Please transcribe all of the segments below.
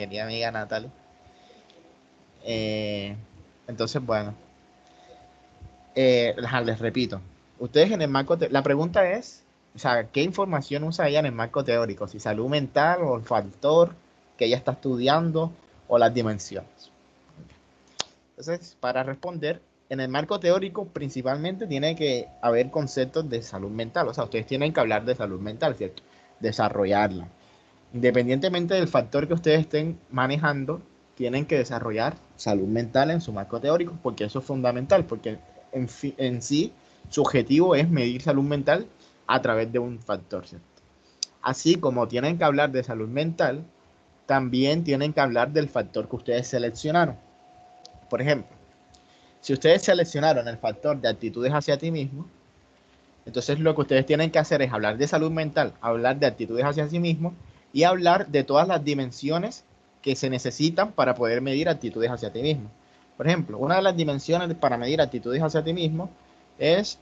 querida amiga Natalie. Eh, entonces, bueno, les repito, ustedes en el marco, la pregunta es, o sea, ¿qué información usa ella en el marco teórico? Si salud mental o el factor que ella está estudiando o las dimensiones. Entonces, para responder, en el marco teórico principalmente tiene que haber conceptos de salud mental, o sea, ustedes tienen que hablar de salud mental, ¿cierto? Desarrollarla. Independientemente del factor que ustedes estén manejando, tienen que desarrollar salud mental en su marco teórico, porque eso es fundamental, porque en sí su objetivo es medir salud mental a través de un factor, ¿cierto? Así como tienen que hablar de salud mental, también tienen que hablar del factor que ustedes seleccionaron. Por ejemplo, si ustedes seleccionaron el factor de actitudes hacia ti mismo, entonces lo que ustedes tienen que hacer es hablar de salud mental, hablar de actitudes hacia sí mismo y hablar de todas las dimensiones que se necesitan para poder medir actitudes hacia ti mismo. Por ejemplo, una de las dimensiones para medir actitudes hacia ti mismo es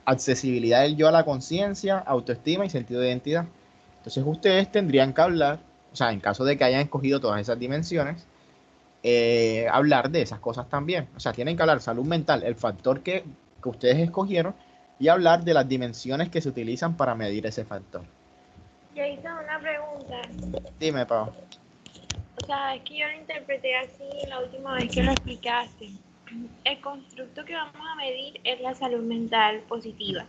accesibilidad del yo a la conciencia, autoestima y sentido de identidad. Entonces ustedes tendrían que hablar, o sea, en caso de que hayan escogido todas esas dimensiones, hablar de esas cosas también. O sea, tienen que hablar salud mental, el factor que ustedes escogieron, y hablar de las dimensiones que se utilizan para medir ese factor. Yo hice una pregunta. Dime, Pau. O sea, es que yo lo interpreté así la última vez que lo explicaste. El constructo que vamos a medir es la salud mental positiva,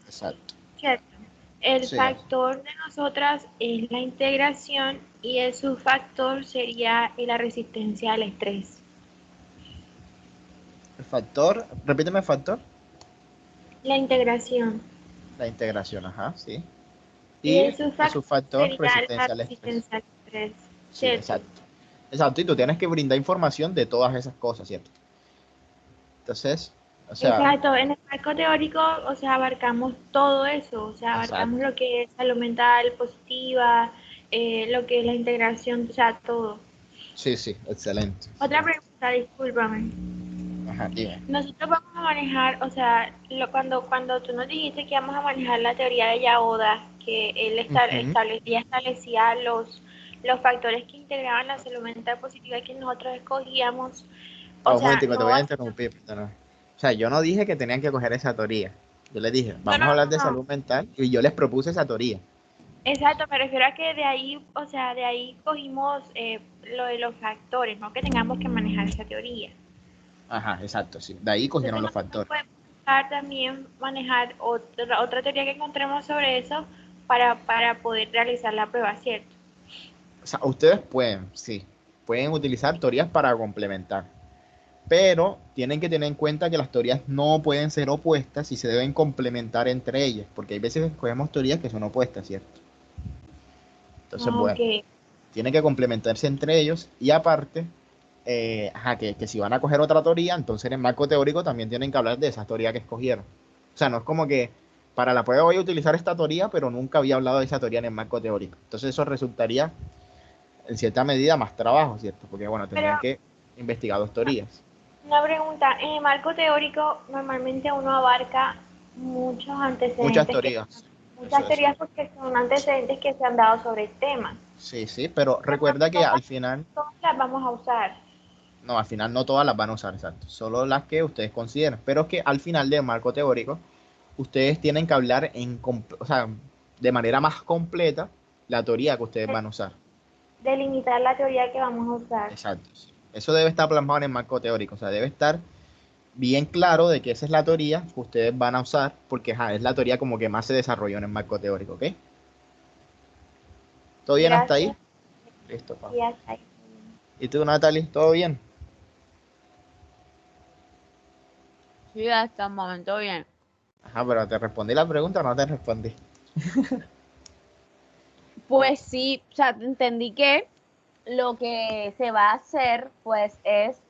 Exacto. ¿cierto? El Sí, factor de nosotras es la integración y el subfactor sería la resistencia al estrés. el factor, repíteme el factor. La integración. La integración, ajá, sí. Y Y el el subfactor subfactor, sería la resistencia al estrés. resistencia al estrés, Sí, ¿cierto? exacto. Exacto, y tú tienes que brindar información de todas esas cosas, ¿cierto? Entonces, o sea, Exacto, en el marco teórico, o sea, abarcamos todo eso, o sea, abarcamos exacto. lo que es salud mental positiva, lo que es la integración, o sea, todo. Sí, sí, excelente, Otra excelente. pregunta, discúlpame. Ajá, dime. Nosotros vamos a manejar, o sea, cuando tú nos dijiste que íbamos a manejar la teoría de Yaoda, que él Ujú. establecía los factores que integraban la salud mental positiva que nosotros escogíamos, o Oh, un sea, momentico, te no voy a va a ser... interrumpir, perdona. O sea, yo no dije que tenían que coger esa teoría. Yo les dije, No, vamos no, a hablar de no, no. salud mental y yo les propuse esa teoría. Exacto, me refiero a que de ahí, o sea, de ahí cogimos lo de los factores, no que tengamos que manejar esa teoría. Ajá, exacto, sí. De ahí cogieron Entonces los nosotros factores. podemos buscar también manejar otra teoría que encontremos sobre eso para poder realizar la prueba, ¿cierto? O sea, ustedes pueden, sí, pueden utilizar teorías para complementar, pero tienen que tener en cuenta que las teorías no pueden ser opuestas y se deben complementar entre ellas, porque hay veces que cogemos teorías que son opuestas, ¿cierto? Entonces, Ok, bueno, tienen que complementarse entre ellos y aparte, ajá, que si van a coger otra teoría, entonces en el marco teórico también tienen que hablar de esa teoría que escogieron. O sea, no es como que para la prueba voy a utilizar esta teoría, pero nunca había hablado de esa teoría en el marco teórico. Entonces eso resultaría en cierta medida más trabajo, ¿cierto? Porque bueno, pero tendrían que investigar dos teorías. una pregunta, en el marco teórico normalmente uno abarca muchos Muchas antecedentes, teorías. muchas Eso. teorías porque son antecedentes que se han dado sobre el tema. Sí, sí, pero Pero no recuerda que todas, al final, todas las vamos a usar. no, al final no todas las van a usar, exacto. Solo las que ustedes consideren. Pero que al final del marco teórico ustedes tienen que hablar o sea, de manera más completa la teoría que ustedes van a usar. Delimitar la teoría que vamos a usar. Exacto. Sí. Eso debe estar plasmado en el marco teórico, o sea, debe estar bien claro de que esa es la teoría que ustedes van a usar, porque ajá, es la teoría como que más se desarrolló en el marco teórico, ¿ok? ¿Todo bien hasta ahí? Gracias. Listo, pa. Y hasta ahí. ¿Y tú, Natalie? ¿Todo bien? Sí, hasta el momento bien. Ajá, pero te respondí la pregunta o no te respondí. Pues sí, o sea, entendí que lo que se va a hacer, pues es,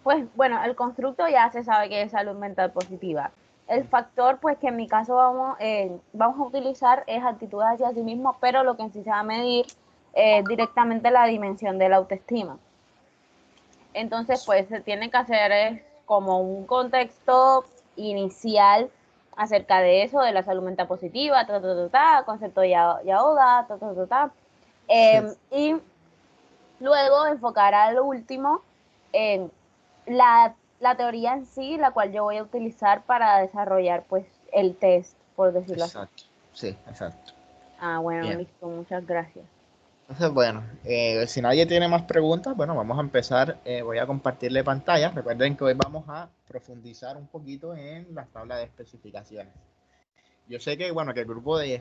pues bueno, el constructo ya se sabe que es salud mental positiva. El factor, pues que en mi caso vamos a utilizar es actitud hacia sí mismo, pero lo que en sí se va a medir es directamente la dimensión de la autoestima. Entonces, pues se tiene que hacer como un contexto inicial acerca de eso, de la salud mental positiva, concepto de Yaoda, Y luego enfocar al último en la teoría en sí, la cual yo voy a utilizar para desarrollar pues el test, por decirlo así. Exacto. Sí, exacto. Ah, bueno, Bien. listo, muchas gracias. Entonces, bueno, si nadie tiene más preguntas, bueno, vamos a empezar. Voy a compartirle pantalla. Recuerden que hoy vamos a profundizar un poquito en las tablas de especificaciones. Yo sé que, bueno, que el grupo de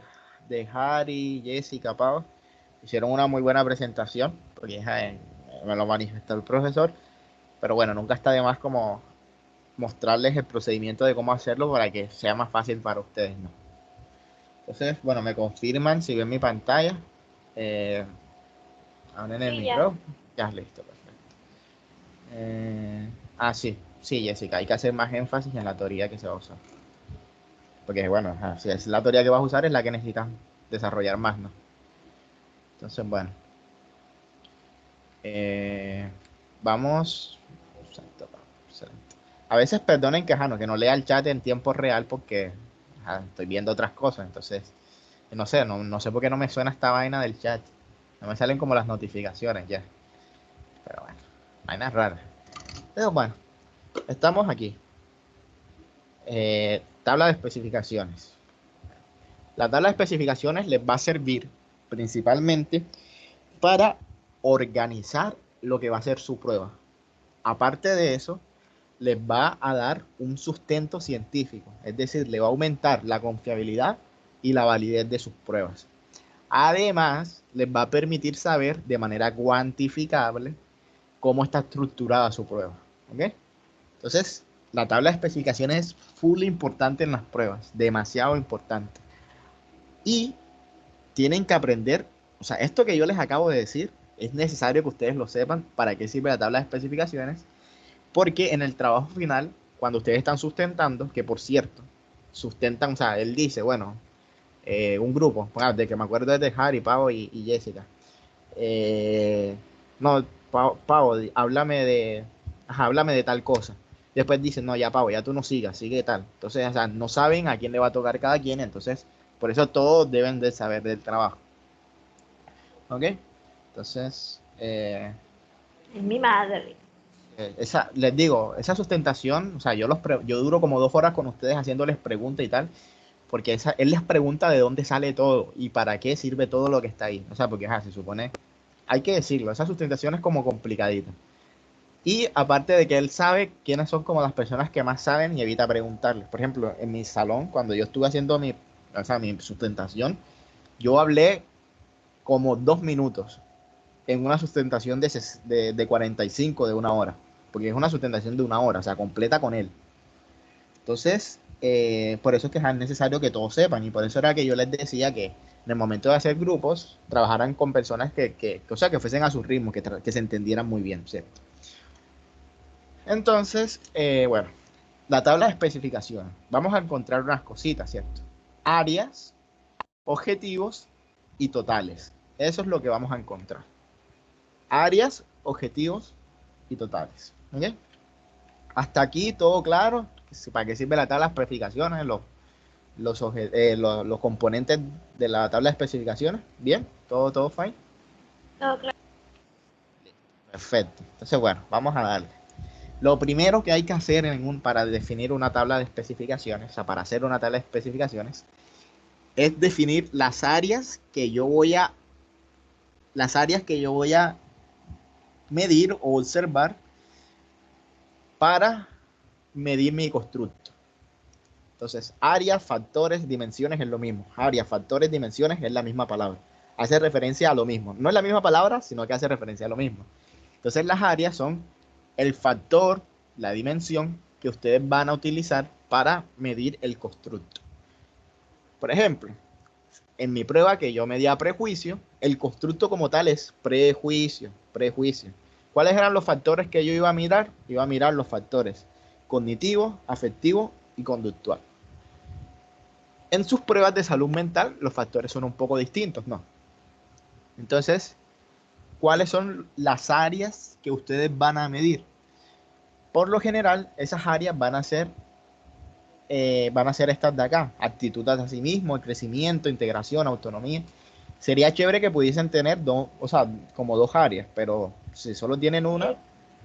Harry, Jessica, Pau, hicieron una muy buena presentación, porque me lo manifestó el profesor, pero bueno, nunca está de más como mostrarles el procedimiento de cómo hacerlo para que sea más fácil para ustedes, ¿no? Entonces, bueno, me confirman si ven mi pantalla. Eh, Abren el Sí, ya. micro. Ya, listo, perfecto. Sí, sí, Jessica, hay que hacer más énfasis en la teoría que se va a usar. Porque, bueno, si es la teoría que vas a usar, es la que necesitas desarrollar más, ¿no? Entonces, bueno. Eh, vamos. Exacto, excelente. A veces perdonen que, no, que no lea el chat en tiempo real porque estoy viendo otras cosas. Entonces, no sé, no sé por qué no me suena esta vaina del chat. No me salen como las notificaciones ya. Pero bueno, vainas raras. Pero bueno, estamos aquí. Tabla de especificaciones. La tabla de especificaciones les va a servir principalmente para organizar lo que va a ser su prueba. Aparte de eso, les va a dar un sustento científico, es decir, le va a aumentar la confiabilidad y la validez de sus pruebas. Además, les va a permitir saber de manera cuantificable cómo está estructurada su prueba. ¿Ok? Entonces, la tabla de especificaciones es full importante en las pruebas, demasiado importante. Y tienen que aprender, o sea, esto que yo les acabo de decir, es necesario que ustedes lo sepan para qué sirve la tabla de especificaciones, porque en el trabajo final, cuando ustedes están sustentando, que por cierto, sustentan, o sea, él dice, bueno, un grupo, de que me acuerdo es de Harry, Pau y Jessica. No, Pau, háblame de tal cosa. Después dicen, no, ya Pau, ya tú no sigas, sigue tal. Entonces, o sea, no saben a quién le va a tocar cada quien, entonces, por eso todos deben de saber del trabajo. ¿Ok? Entonces, Es mi madre. les digo, esa sustentación, o sea, yo duro como 2 horas con ustedes haciéndoles preguntas y tal, porque él les pregunta de dónde sale todo y para qué sirve todo lo que está ahí. O sea, porque se supone, hay que decirlo, esa sustentación es como complicadita. Y aparte de que él sabe quiénes son como las personas que más saben y evita preguntarles. Por ejemplo, en mi salón, cuando yo estuve haciendo mi sustentación, yo hablé como 2 minutos en una sustentación de 45 de 1 hora, porque es una sustentación de 1 hora, o sea, completa con él. Entonces, por eso es que es necesario que todos sepan, y por eso era que yo les decía que en el momento de hacer grupos, trabajaran con personas o sea, que fuesen a su ritmo, que se entendieran muy bien, ¿cierto? Entonces, bueno, la tabla de especificación. Vamos a encontrar unas cositas, ¿cierto? Áreas, objetivos y totales. Eso es lo que vamos a encontrar. Áreas, objetivos y totales. ¿Ok? Hasta aquí todo claro. ¿Para qué sirve la tabla de especificaciones? Los componentes de la tabla de especificaciones. Bien, todo fine. Todo claro. Perfecto. Entonces, bueno, vamos a darle. Lo primero que hay que hacer para definir una tabla de especificaciones, o sea, para hacer una tabla de especificaciones, es definir las áreas que yo voy a medir o observar para medir mi constructo. Entonces, áreas, factores, dimensiones es lo mismo. Áreas, factores, dimensiones es la misma palabra. Hace referencia a lo mismo. No es la misma palabra, sino que hace referencia a lo mismo. Entonces, las áreas son el factor, la dimensión que ustedes van a utilizar para medir el constructo. Por ejemplo, en mi prueba que yo medía prejuicio, el constructo como tal es prejuicio, prejuicio. ¿Cuáles eran los factores que yo iba a mirar? Iba a mirar los factores cognitivo, afectivo y conductual. En sus pruebas de salud mental, los factores son un poco distintos, ¿no? Entonces, ¿cuáles son las áreas que ustedes van a medir? Por lo general, esas áreas van a ser estas de acá: actitud hacia sí mismo, el crecimiento, integración, autonomía. Sería chévere que pudiesen tener dos, o sea, como dos áreas, pero si solo tienen una,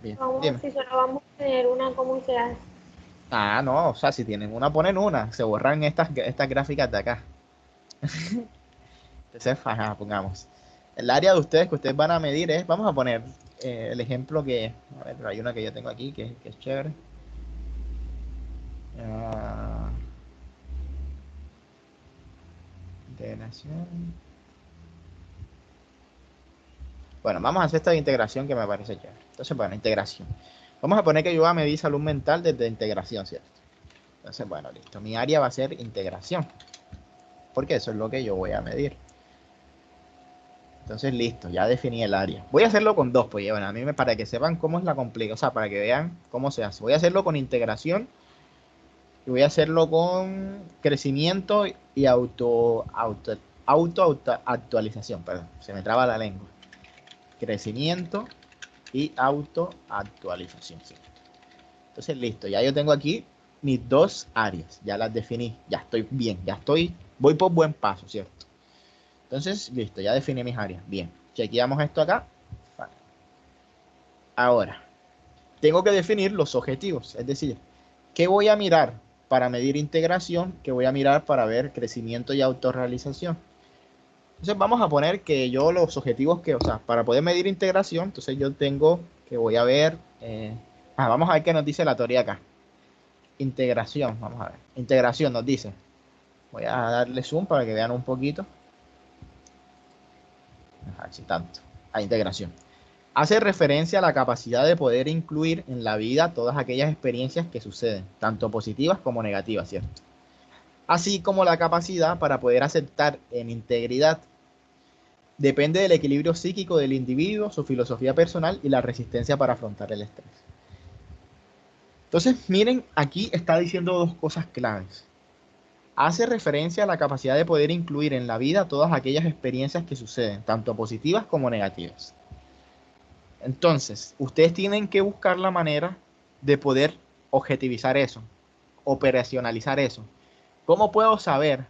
bien, dime. Si solo vamos a tener una, ¿cómo se hace? Ah, no, o sea, si tienen una, ponen una, se borran estas gráficas de acá. Entonces, ajá, pongamos. El área de ustedes que ustedes van a medir es, vamos a poner el ejemplo que, a ver, hay una que yo tengo aquí que es chévere. Ah, integración. Bueno, vamos a hacer esta de integración que me parece chévere. Entonces, bueno, integración. Vamos a poner que yo voy a medir salud mental desde integración, ¿cierto? Entonces, bueno, listo. Mi área va a ser integración, porque eso es lo que yo voy a medir. Entonces, listo, ya definí el área. Voy a hacerlo con dos, pues, bueno, a mí me, para que sepan cómo es la complicación, o sea, para que vean cómo se hace. Voy a hacerlo con integración y voy a hacerlo con crecimiento y auto actualización, perdón, se me traba la lengua. Crecimiento y auto-actualización, ¿sí? Entonces, listo, ya yo tengo aquí mis dos áreas, ya las definí, ya estoy bien, voy por buen paso, ¿cierto? Entonces, listo, ya definí mis áreas, bien. Chequeamos esto acá. Vale. Ahora, tengo que definir los objetivos, es decir, ¿qué voy a mirar para medir integración? ¿Qué voy a mirar para ver crecimiento y autorrealización? Entonces, vamos a poner que yo los objetivos que, o sea, para poder medir integración, entonces yo tengo que voy a ver, vamos a ver qué nos dice la teoría acá. Integración, vamos a ver. Integración nos dice. Voy a darle zoom para que vean un poquito. Ajá, sí, tanto. A integración. Hace referencia a la capacidad de poder incluir en la vida todas aquellas experiencias que suceden, tanto positivas como negativas, ¿cierto? Así como la capacidad para poder aceptar en integridad. Depende del equilibrio psíquico del individuo, su filosofía personal y la resistencia para afrontar el estrés. Entonces, miren, aquí está diciendo dos cosas claves. Hace referencia a la capacidad de poder incluir en la vida todas aquellas experiencias que suceden, tanto positivas como negativas. Entonces, ustedes tienen que buscar la manera de poder objetivizar eso, operacionalizar eso. ¿Cómo puedo saber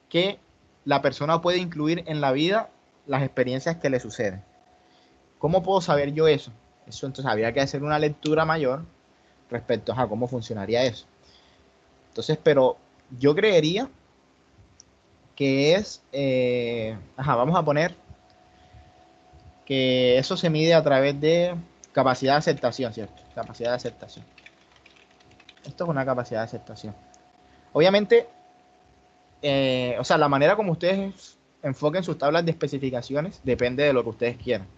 que la persona puede incluir en la vida las experiencias que le suceden? ¿Cómo puedo saber yo eso? Eso entonces habría que hacer una lectura mayor respecto a cómo funcionaría eso. Entonces, pero yo creería que es, vamos a poner que eso se mide a través de capacidad de aceptación, ¿cierto? Capacidad de aceptación. Esto es una capacidad de aceptación. Obviamente, o sea, la manera como ustedes enfoquen sus tablas de especificaciones depende de lo que ustedes quieran.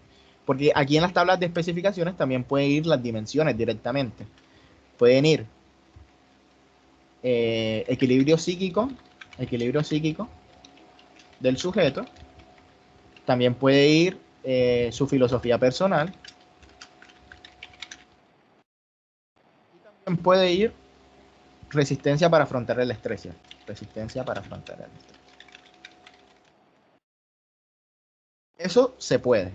Porque aquí en las tablas de especificaciones también pueden ir las dimensiones directamente. Pueden ir equilibrio psíquico del sujeto. También puede ir su filosofía personal. Y también puede ir resistencia para afrontar el estrés, ¿cierto? Resistencia para afrontar el estrés. Eso se puede.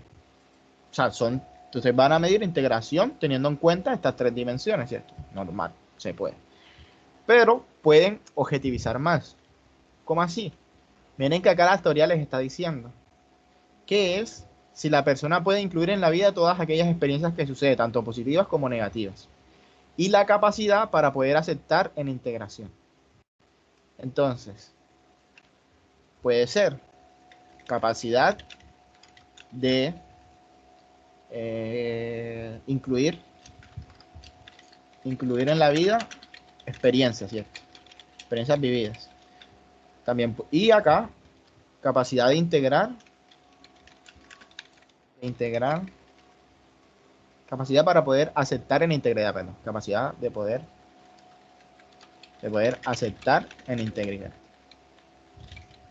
O sea, entonces van a medir integración teniendo en cuenta estas tres dimensiones, ¿cierto? Normal, se puede. Pero pueden objetivizar más. ¿Cómo así? Miren que acá la teoría les está diciendo que es si la persona puede incluir en la vida todas aquellas experiencias que suceden, tanto positivas como negativas. Y la capacidad para poder aceptar en integración. Entonces, puede ser capacidad de incluir en la vida experiencias, ¿cierto? Experiencias vividas. También, y acá, capacidad de integrar, capacidad para poder aceptar en integridad, perdón, capacidad de poder aceptar en integridad.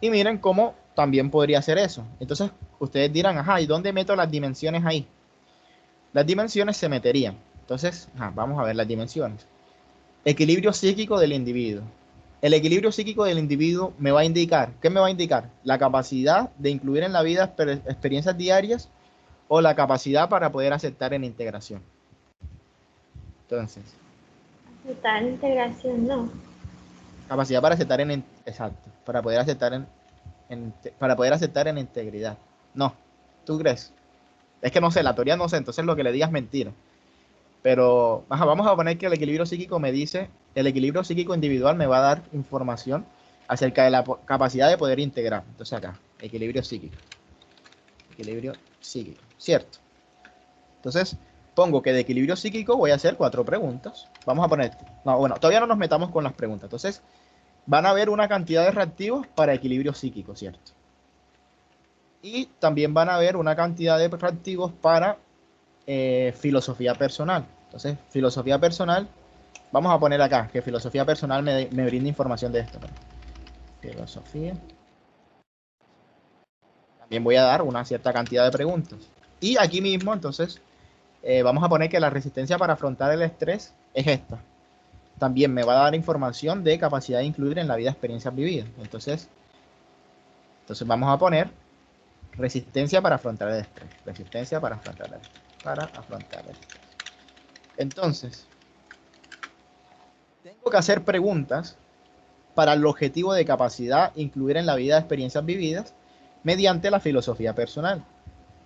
Y miren cómo también podría ser eso. Entonces, ustedes dirán, ajá, ¿y dónde meto las dimensiones ahí? Las dimensiones se meterían. Entonces, vamos a ver las dimensiones. Equilibrio psíquico del individuo. El equilibrio psíquico del individuo me va a indicar, ¿qué me va a indicar? La capacidad de incluir en la vida experiencias diarias o la capacidad para poder aceptar en integración. Entonces, Total integración, no. capacidad para aceptar exacto, para poder aceptar en para poder aceptar en integridad. No, ¿tú crees? Es que no sé, la teoría no sé, entonces lo que le digas es mentira. Pero vamos a poner que el equilibrio psíquico me dice, el equilibrio psíquico individual me va a dar información acerca de la capacidad de poder integrar. Entonces acá, equilibrio psíquico, ¿cierto? Entonces pongo que de equilibrio psíquico voy a hacer 4 preguntas. Vamos a poner, no, bueno, todavía no nos metamos con las preguntas. Entonces van a haber una cantidad de reactivos para equilibrio psíquico, ¿cierto? Y también van a haber una cantidad de reactivos para filosofía personal. Entonces, filosofía personal, vamos a poner acá que filosofía personal me brinda información de esto. Filosofía. También voy a dar una cierta cantidad de preguntas. Y aquí mismo, entonces, vamos a poner que la resistencia para afrontar el estrés es esta. También me va a dar información de capacidad de incluir en la vida experiencias vividas. Entonces vamos a poner resistencia para afrontar el estrés. Resistencia para afrontar el estrés. Para afrontar el estrés. Entonces, tengo que hacer preguntas para el objetivo de capacidad incluir en la vida experiencias vividas mediante la filosofía personal.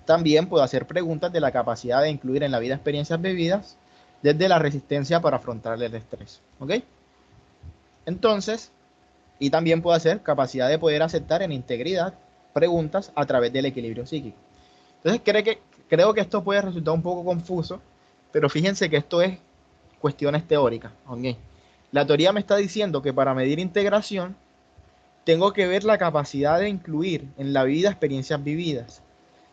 También puedo hacer preguntas de la capacidad de incluir en la vida experiencias vividas desde la resistencia para afrontar el estrés. ¿Ok? Entonces, y también puedo hacer capacidad de poder aceptar en integridad preguntas a través del equilibrio psíquico. Entonces, creo que esto puede resultar un poco confuso, pero fíjense que esto es cuestiones teóricas. ¿Ok? La teoría me está diciendo que para medir integración tengo que ver la capacidad de incluir en la vida experiencias vividas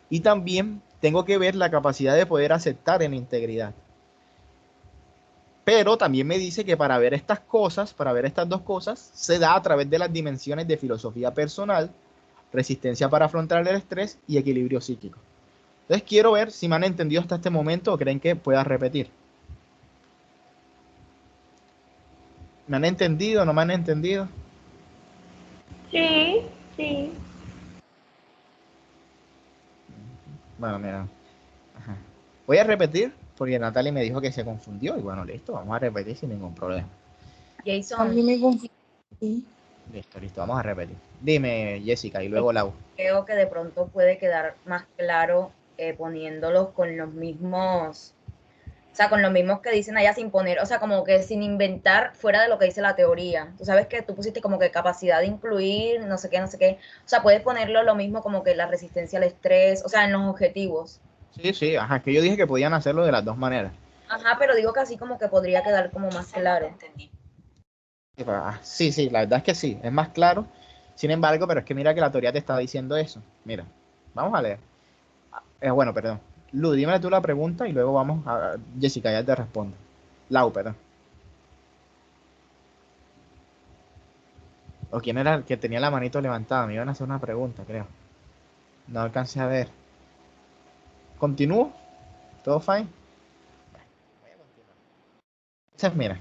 y también tengo que ver la capacidad de poder aceptar en integridad. Pero también me dice que para ver estas cosas, para ver estas dos cosas, se da a través de las dimensiones de filosofía personal, resistencia para afrontar el estrés y equilibrio psíquico. Entonces quiero ver si me han entendido hasta este momento o creen que pueda repetir. ¿Me han entendido? ¿No me han entendido? Sí, sí. Bueno, mira. Ajá. Voy a repetir porque Natalie me dijo que se confundió y bueno, listo, vamos a repetir sin ningún problema. A mí Jason, me confundí. Listo, vamos a repetir. Dime, Jessica, y luego Lau. Creo que de pronto puede quedar más claro poniéndolos con los mismos, o sea, con los mismos que dicen allá sin poner, o sea, como que sin inventar fuera de lo que dice la teoría. Tú sabes que tú pusiste como que capacidad de incluir, no sé qué, no sé qué. O sea, puedes ponerlo lo mismo como que la resistencia al estrés, o sea, en los objetivos. Sí, ajá, que yo dije que podían hacerlo de las dos maneras. Ajá, pero digo que así como que podría quedar como más claro. Sí, la verdad es que sí, es más claro. Sin embargo, pero es que mira que la teoría te está diciendo eso. Mira, vamos a leer. Bueno, perdón. Lu, dime tú la pregunta y luego vamos a... Jessica, ya te respondo. Lau, perdón. ¿O quién era el que tenía la manito levantada? Me iban a hacer una pregunta, creo. No alcancé a ver. ¿Continúo? ¿Todo fine? Voy a continuar. Entonces,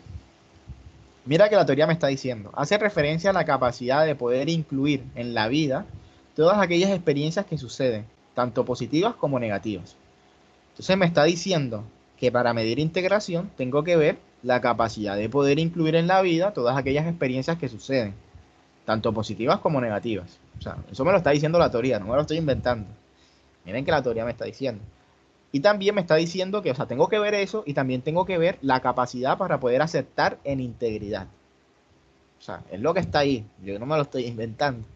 mira que la teoría me está diciendo. Hace referencia a la capacidad de poder incluir en la vida todas aquellas experiencias que suceden, tanto positivas como negativas. Entonces me está diciendo que para medir integración tengo que ver la capacidad de poder incluir en la vida todas aquellas experiencias que suceden, tanto positivas como negativas. O sea, eso me lo está diciendo la teoría, no me lo estoy inventando. Miren que la teoría me está diciendo. Y también me está diciendo que, o sea, tengo que ver eso y también tengo que ver la capacidad para poder aceptar en integridad. O sea, es lo que está ahí, yo no me lo estoy inventando.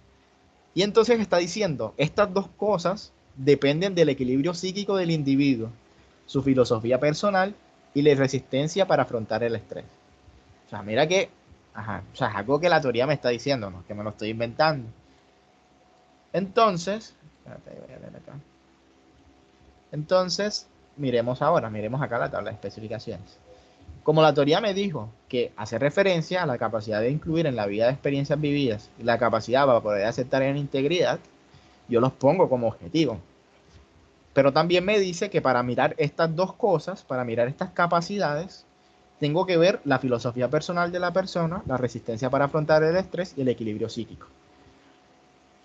Y entonces está diciendo, estas dos cosas dependen del equilibrio psíquico del individuo, su filosofía personal y la resistencia para afrontar el estrés. O sea, mira que, o sea, es algo que la teoría me está diciendo, no que me lo estoy inventando. Entonces, espérate, voy a leer acá. Entonces, miremos acá la tabla de especificaciones. Como la teoría me dijo que hace referencia a la capacidad de incluir en la vida de experiencias vividas y la capacidad para poder aceptar en integridad, yo los pongo como objetivo. Pero también me dice que para mirar estas dos cosas, para mirar estas capacidades, tengo que ver la filosofía personal de la persona, la resistencia para afrontar el estrés y el equilibrio psíquico.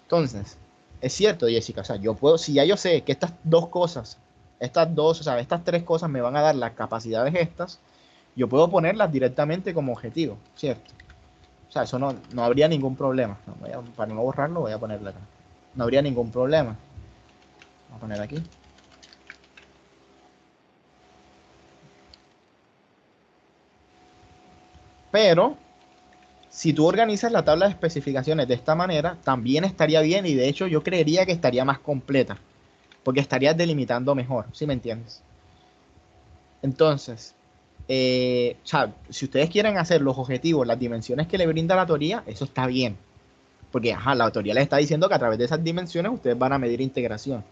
Entonces, es cierto, Jessica, o sea, yo puedo, si ya yo sé que estas dos cosas, o sea, estas tres cosas me van a dar las capacidades estas, yo puedo ponerlas directamente como objetivo, ¿cierto? O sea, eso no habría ningún problema. Para no borrarlo, voy a ponerlo acá. No habría ningún problema. Vamos a poner aquí. Pero si tú organizas la tabla de especificaciones de esta manera, también estaría bien y de hecho yo creería que estaría más completa, porque estarías delimitando mejor, ¿sí me entiendes? Entonces, o sea, si ustedes quieren hacer los objetivos, las dimensiones que le brinda la teoría, eso está bien, porque ajá, la teoría les está diciendo que a través de esas dimensiones ustedes van a medir integración,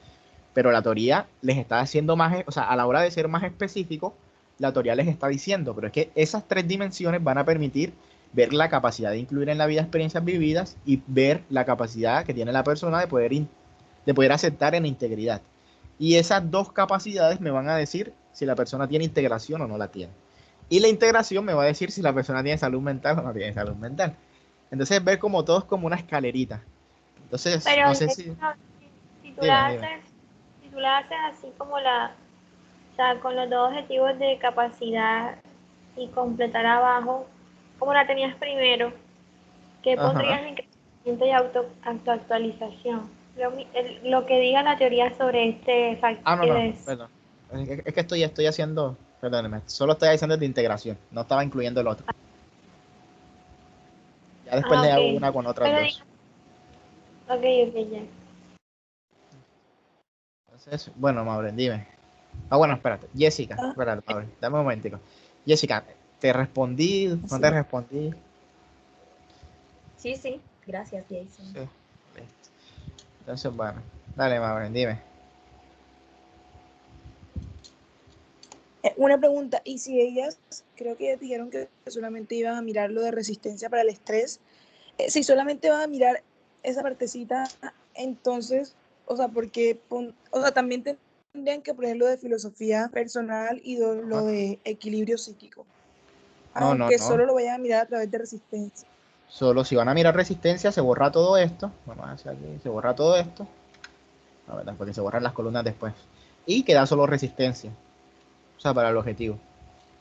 pero la teoría les está haciendo más, o sea, a la hora de ser más específico, la teoría les está diciendo, pero es que esas tres dimensiones van a permitir ver la capacidad de incluir en la vida experiencias vividas y ver la capacidad que tiene la persona de poder aceptar en integridad. Y esas dos capacidades me van a decir si la persona tiene integración o no la tiene. Y la integración me va a decir si la persona tiene salud mental o no tiene salud mental. Entonces, ver como todo es como una escalerita. Entonces, Pero no de sé hecho, si... si tú Dime, la dime. haces, si tú la haces así como o sea, con los dos objetivos de capacidad y completar abajo, como la tenías primero, ¿qué Ajá. pondrías en crecimiento y autoactualización? Lo que diga la teoría sobre este Ah, no, factor no, es... perdón. Es que estoy haciendo, perdóneme, solo estoy haciendo de integración, no estaba incluyendo el otro. Ya después Ah, le ok. hago una con otras Pero dos. diga, ok, ok, ya. Entonces, bueno, Maureen, dime. Ah, bueno, espérate. Jessica, Ah, espérate, Maureen, dame un momentico. Jessica, ¿te respondí? ¿No te sí. respondí? Sí, sí, gracias, Jason. Sí, listo. Entonces, bueno, dale, Maureen, dime. Una pregunta, ¿y si ellas, creo que ellas dijeron que solamente iban a mirar lo de resistencia para el estrés, si solamente van a mirar esa partecita, entonces, o sea, porque, o sea, también tendrían que poner lo de filosofía personal y Ajá. lo de equilibrio psíquico, No, no, aunque no. solo lo vayan a mirar a través de resistencia. Solo si van a mirar resistencia, se borra todo esto. Vamos a hacer aquí, se borra todo esto. A ver, porque se borran las columnas después. Y queda solo resistencia. O sea, para el objetivo.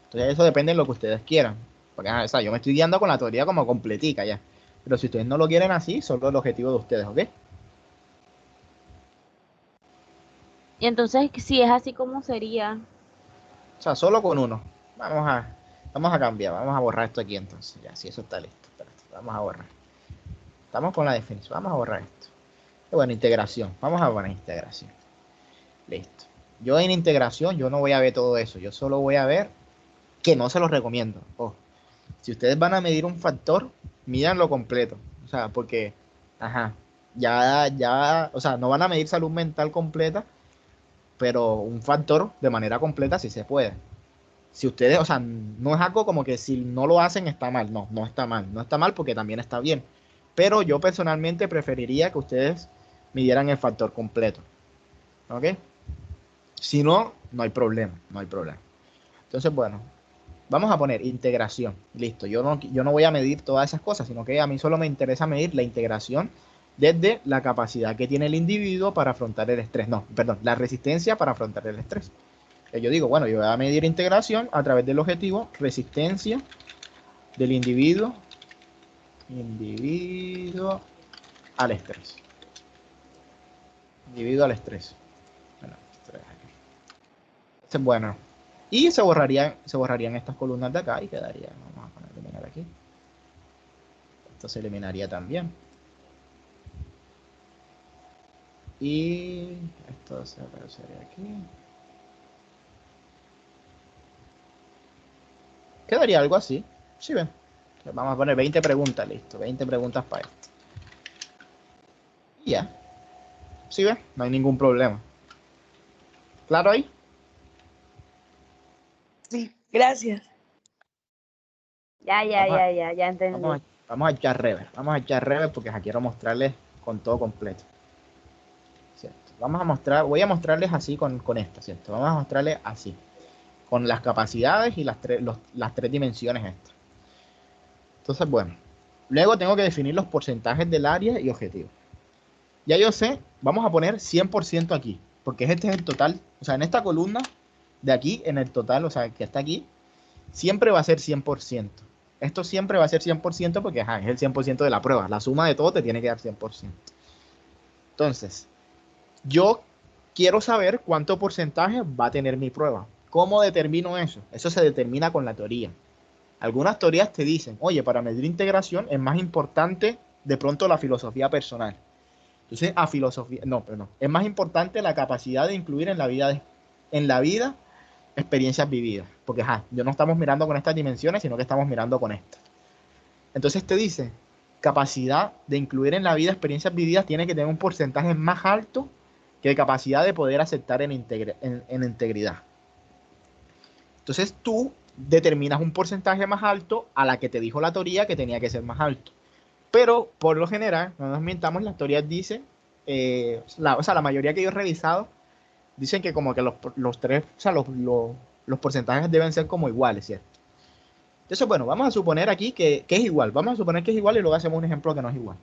Entonces eso depende de lo que ustedes quieran. Porque, o sea, yo me estoy guiando con la teoría como completica ya. Pero si ustedes no lo quieren así, solo el objetivo de ustedes, ¿ok? Y entonces, si es así como sería, O sea, solo con uno. Vamos a cambiar, vamos a borrar esto aquí entonces. Ya, si eso está listo. Espérate, vamos a borrar. Estamos con la definición, vamos a borrar esto. Y bueno, integración. Vamos a poner integración. Listo. Yo en integración, yo no voy a ver todo eso. Yo solo voy a ver que no se los recomiendo. Ojo. Si ustedes van a medir un factor, mídanlo completo. O sea, porque, ajá, o sea, no van a medir salud mental completa, pero un factor de manera completa sí se puede. Si ustedes, o sea, no es algo como que si no lo hacen está mal. No, no está mal. No está mal porque también está bien. Pero yo personalmente preferiría que ustedes midieran el factor completo. ¿Ok? Si no, no hay problema. No hay problema. Entonces, bueno, vamos a poner integración. Listo. Yo no voy a medir todas esas cosas, sino que a mí solo me interesa medir la integración desde la capacidad que tiene el individuo para afrontar el estrés. No, perdón, la resistencia para afrontar el estrés. Yo digo, bueno, yo voy a medir integración a través del objetivo resistencia del individuo al estrés. Individuo al estrés. Bueno, estrés aquí. Entonces, bueno, y se borrarían estas columnas de acá y quedaría, vamos a poner eliminar aquí. Esto se eliminaría también. Y esto se aparecería aquí. Quedaría algo así. Sí, ven. Vamos a poner 20 preguntas, listo. 20 preguntas para esto. Y ya. Sí, ven. No hay ningún problema. ¿Claro ahí? Sí, gracias. ya, Vamos a, ya entendí. vamos a echar rever. Vamos a echar rever porque aquí quiero mostrarles con todo completo. ¿Cierto? Voy a mostrarles así con esto, ¿cierto? Vamos a mostrarles así. Con las capacidades y las tres dimensiones estas. Entonces, bueno. Luego tengo que definir los porcentajes del área y objetivo. Ya yo sé, vamos a poner 100% aquí, porque este es el total, o sea, en esta columna de aquí, en el total, o sea, que está aquí, siempre va a ser 100%. Esto siempre va a ser 100% porque ajá, es el 100% de la prueba. La suma de todo te tiene que dar 100%. Entonces, yo quiero saber cuánto porcentaje va a tener mi prueba. ¿Cómo determino eso? Eso se determina con la teoría. Algunas teorías te dicen, oye, para medir integración es más importante de pronto la filosofía personal. Entonces, es más importante la capacidad de incluir en la vida experiencias vividas. Porque, yo no estamos mirando con estas dimensiones, sino que estamos mirando con estas. Entonces te dice, capacidad de incluir en la vida experiencias vividas tiene que tener un porcentaje más alto que capacidad de poder aceptar en integridad. Entonces tú determinas un porcentaje más alto a la que te dijo la teoría que tenía que ser más alto. Pero por lo general, no nos mintamos, las teorías dicen, la mayoría que yo he revisado, dicen que como que los tres, los porcentajes deben ser como iguales, ¿cierto? Entonces, bueno, vamos a suponer aquí que es igual. Vamos a suponer que es igual y luego hacemos un ejemplo que no es igual.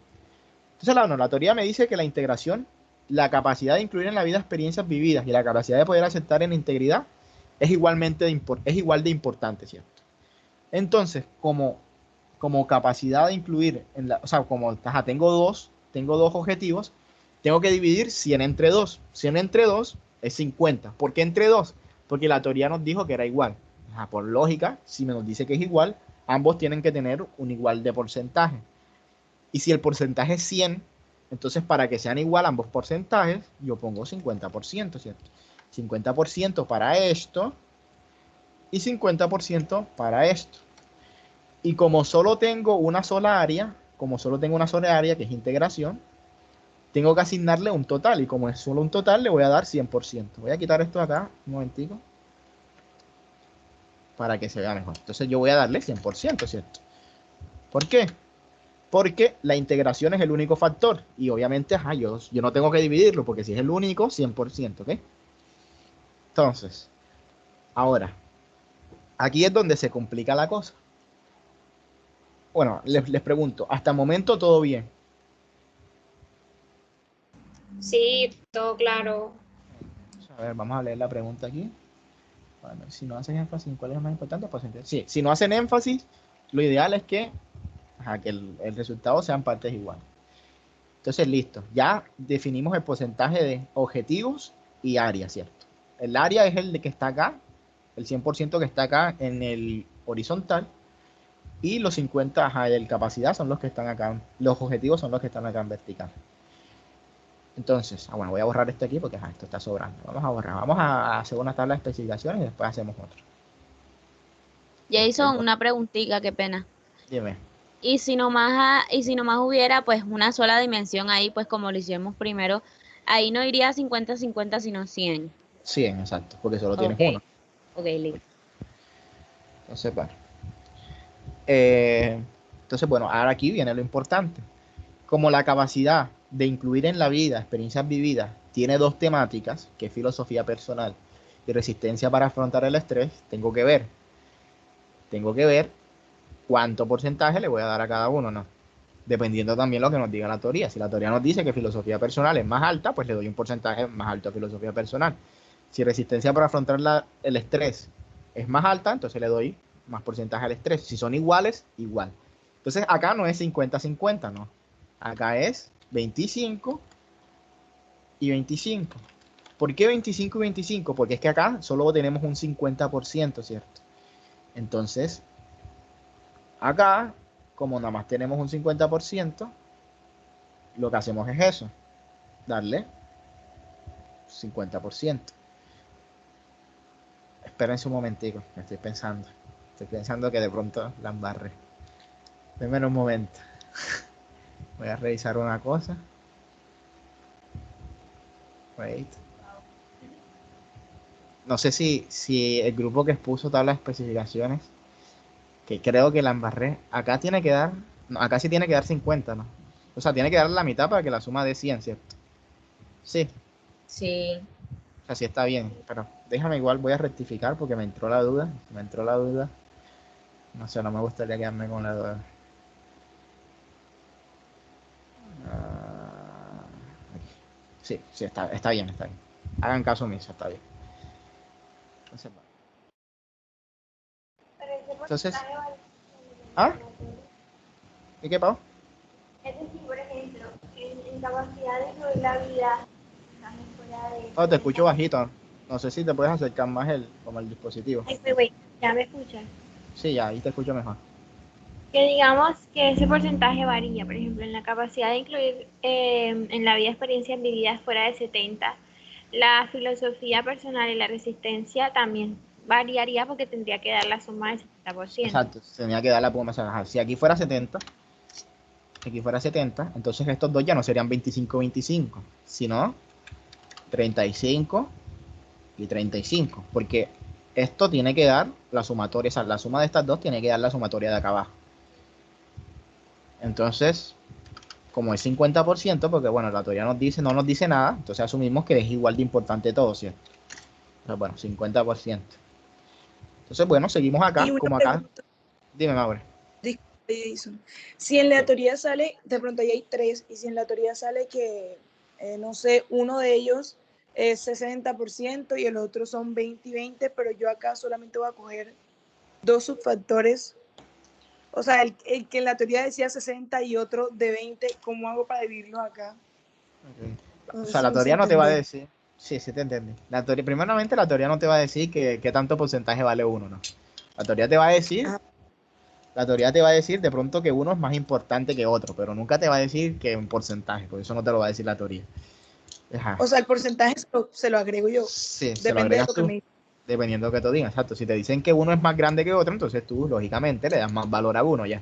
Entonces, la teoría me dice que la integración, la capacidad de incluir en la vida experiencias vividas y la capacidad de poder aceptar en integridad es igual de importante, ¿cierto? Entonces, como capacidad de incluir, tengo dos objetivos, tengo que dividir 100 entre 2. 100 entre 2 es 50. ¿Por qué entre 2? Porque la teoría nos dijo que era igual. Por lógica, si me nos dice que es igual, ambos tienen que tener un igual de porcentaje. Y si el porcentaje es 100, entonces para que sean igual ambos porcentajes, yo pongo 50%, ¿cierto? 50% para esto y 50% para esto. Y como solo tengo una sola área, que es integración, tengo que asignarle un total. Y como es solo un total, le voy a dar 100%. Voy a quitar esto de acá, un momentico, para que se vea mejor. Entonces yo voy a darle 100%, ¿cierto? ¿Por qué? Porque la integración es el único factor. Y obviamente, yo no tengo que dividirlo, porque si es el único, 100%, ¿ok? Entonces, ahora, aquí es donde se complica la cosa. Bueno, les pregunto, hasta el momento todo bien. Sí, todo claro. A ver, vamos a leer la pregunta aquí. Bueno, si no hacen énfasis en cuál es más importante, pues sí, si no hacen énfasis, lo ideal es que el resultado sean partes iguales. Entonces, listo. Ya definimos el porcentaje de objetivos y área, ¿cierto? El área es el de que está acá, el 100% que está acá en el horizontal, y los 50 de capacidad son los que están acá, los objetivos son los que están acá en vertical. Entonces, bueno, voy a borrar esto aquí porque esto está sobrando. Vamos a borrar, vamos a hacer una tabla de especificaciones y después hacemos otro. Jason, una preguntita, qué pena. Dime. Y si nomás hubiera pues una sola dimensión ahí, pues como lo hicimos primero, ahí no iría 50-50, sino 100. 100, exacto, porque solo tienes Ok. uno. Ok, listo. Entonces, bueno. Entonces, bueno, ahora aquí viene lo importante. Como la capacidad de incluir en la vida experiencias vividas tiene dos temáticas, que es filosofía personal y resistencia para afrontar el estrés, tengo que ver cuánto porcentaje le voy a dar a cada uno, ¿no? Dependiendo también lo que nos diga la teoría. Si la teoría nos dice que filosofía personal es más alta, pues le doy un porcentaje más alto a filosofía personal. Si resistencia para afrontar el estrés es más alta, entonces le doy más porcentaje al estrés. Si son iguales, igual. Entonces acá no es 50-50, ¿no? Acá es 25 y 25. ¿Por qué 25 y 25? Porque es que acá solo tenemos un 50%, ¿cierto? Entonces, acá, como nada más tenemos un 50%, lo que hacemos es eso, darle 50%. Espérense un momentico, me estoy pensando. Estoy pensando que de pronto la embarré. Denme un momento. Voy a revisar una cosa. Wait. No sé si el grupo que expuso tablas de especificaciones, que creo que la embarré, acá tiene que dar, no, acá sí tiene que dar 50, ¿no? O sea, tiene que dar la mitad para que la suma dé 100, ¿cierto? Sí, Sí. o sea, sí está bien, pero déjame igual, voy a rectificar porque me entró la duda, No sé, no me gustaría quedarme con la duda. Ah, sí, está bien, está bien. Hagan caso omiso, está bien. Entonces, bueno. Pero ese Entonces, porcentaje vale. ¿ah? ¿Y qué pasó? Es decir, por ejemplo, en incapacidad de incluir la vida fuera de... Oh, te escucho bajito. No sé si te puedes acercar más como el dispositivo. Ay, wait, ya me escuchas. Sí, ya, ahí te escucho mejor. Que digamos que ese porcentaje varía, por ejemplo, en la capacidad de incluir en la vida experiencias vividas fuera de 70, la filosofía personal y la resistencia también variaría porque tendría que dar la suma del 70%. Exacto, tenía que dar la puma. Ajá, si aquí fuera 70, entonces estos dos ya no serían 25-25, sino 35 y 35, porque esto tiene que dar la sumatoria, o sea, la suma de estas dos tiene que dar la sumatoria de acá abajo. Entonces, como es 50%, porque bueno, la teoría no nos dice nada, entonces asumimos que es igual de importante todo, ¿cierto? Entonces, bueno, 50%. Entonces, bueno, seguimos acá, Y una como acá. pregunta, Dime, Maure. disculpe, Jason. Si en la teoría sale, de pronto ahí hay tres, y si en la teoría sale que, no sé, uno de ellos es 60% y el otro son 20 y 20, pero yo acá solamente voy a coger dos subfactores. O sea, el que en la teoría decía 60 y otro de 20, ¿cómo hago para dividirlos acá? Okay. No O sé sea, si la me hice teoría no te va a entender. decir. Sí, sí te entendí. Primeramente, la teoría no te va a decir que tanto porcentaje vale uno, ¿no? La teoría te va a decir, Ajá. la teoría te va a decir de pronto que uno es más importante que otro, pero nunca te va a decir que en porcentaje, por eso no te lo va a decir la teoría. Ajá. O sea, el porcentaje se lo agrego yo. Sí, se lo Depende de agregas lo que tú, me diga. dependiendo de que te digan. Exacto. Si te dicen que uno es más grande que otro, entonces tú, lógicamente, le das más valor a uno ya.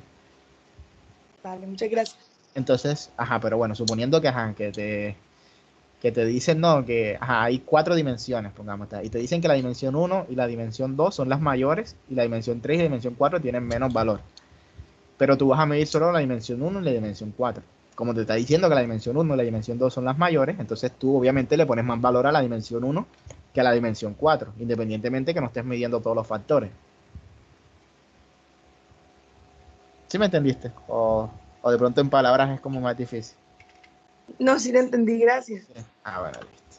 Vale, muchas gracias. Entonces, ajá, pero bueno, suponiendo que, ajá, que te dicen, no, que ajá, hay 4 dimensiones, pongamos, y te dicen que la dimensión uno y la dimensión 2 son las mayores, y la dimensión 3 y la dimensión 4 tienen menos valor. Pero tú vas a medir solo la dimensión uno y la dimensión 4. Como te está diciendo que la dimensión uno y la dimensión 2 son las mayores, entonces tú obviamente le pones más valor a la dimensión uno que a la dimensión 4, independientemente que no estés midiendo todos los factores. ¿Sí me entendiste? O de pronto en palabras es como más difícil. No, sí lo entendí, gracias. Sí. Ah, bueno, listo.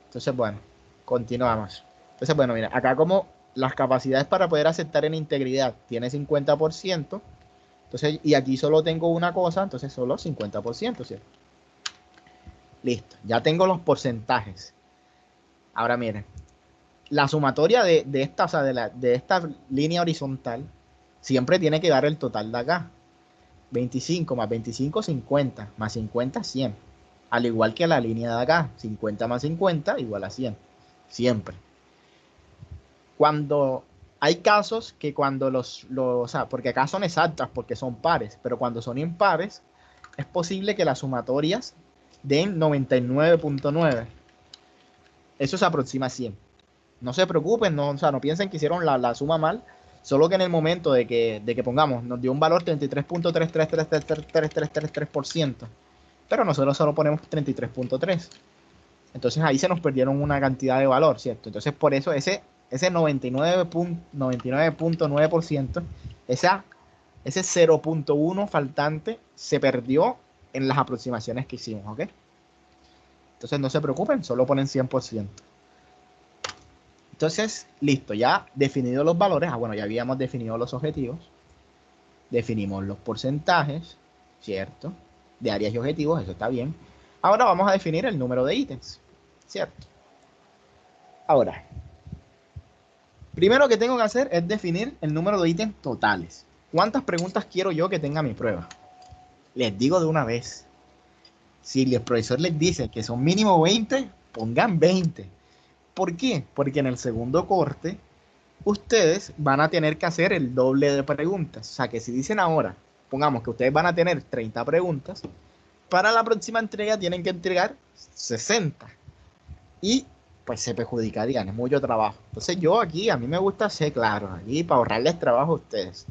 Entonces, bueno, continuamos. Entonces, bueno, mira, acá como las capacidades para poder aceptar en integridad tiene 50%, entonces, y aquí solo tengo una cosa, entonces solo 50%, ¿cierto? Listo, ya tengo los porcentajes. Ahora miren, la sumatoria de esta, o sea, de esta línea horizontal siempre tiene que dar el total de acá. 25 más 25, 50, más 50, 100. Al igual que la línea de acá, 50 más 50 igual a 100. Siempre. Cuando hay casos que cuando o sea, porque acá son exactas porque son pares, pero cuando son impares, es posible que las sumatorias den 99.9. Eso se aproxima a 100. No se preocupen, no, o sea, no piensen que hicieron la suma mal, solo que en el momento de que pongamos, nos dio un valor 33.3333333%, pero nosotros solo ponemos 33.3. Entonces ahí se nos perdieron una cantidad de valor, ¿cierto? Entonces por eso ese 99.9%, ese 0.1 faltante se perdió en las aproximaciones que hicimos, ¿ok? Entonces no se preocupen, solo ponen 100%. Entonces, listo, ya definidos los valores, bueno, ya habíamos definido los objetivos, definimos los porcentajes, ¿cierto? De áreas y objetivos, eso está bien. Ahora vamos a definir el número de ítems, ¿cierto? Ahora, primero que tengo que hacer es definir el número de ítems totales. ¿Cuántas preguntas quiero yo que tenga mi prueba? Les digo de una vez. Si el profesor les dice que son mínimo 20, pongan 20. ¿Por qué? Porque en el segundo corte ustedes van a tener que hacer el doble de preguntas. O sea, que si dicen ahora, pongamos que ustedes van a tener 30 preguntas, para la próxima entrega tienen que entregar 60. Y pues se perjudicarían, es mucho trabajo. Entonces yo aquí, a mí me gusta ser claro, aquí para ahorrarles trabajo a ustedes.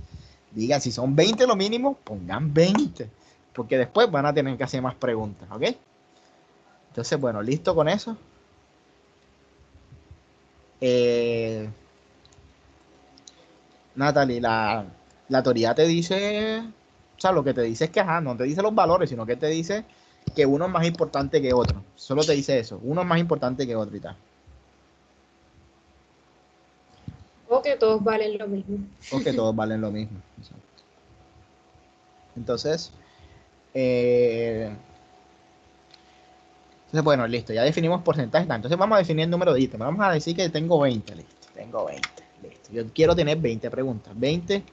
Digan, si son 20 lo mínimo, pongan 20, porque después van a tener que hacer más preguntas, ¿ok? Entonces, bueno, listo con eso. Eh, Natalie, la teoría te dice, o sea, lo que te dice es que, ajá, no te dice los valores, sino que te dice que uno es más importante que otro. Solo te dice eso, uno es más importante que otro y tal. O que todos valen lo mismo. O que todos valen lo mismo. Entonces, eh, Entonces, bueno, listo, ya definimos porcentajes. Entonces vamos a definir el número de ítems. Vamos a decir que tengo 20, listo. Tengo 20, listo. Yo quiero tener 20 preguntas, 20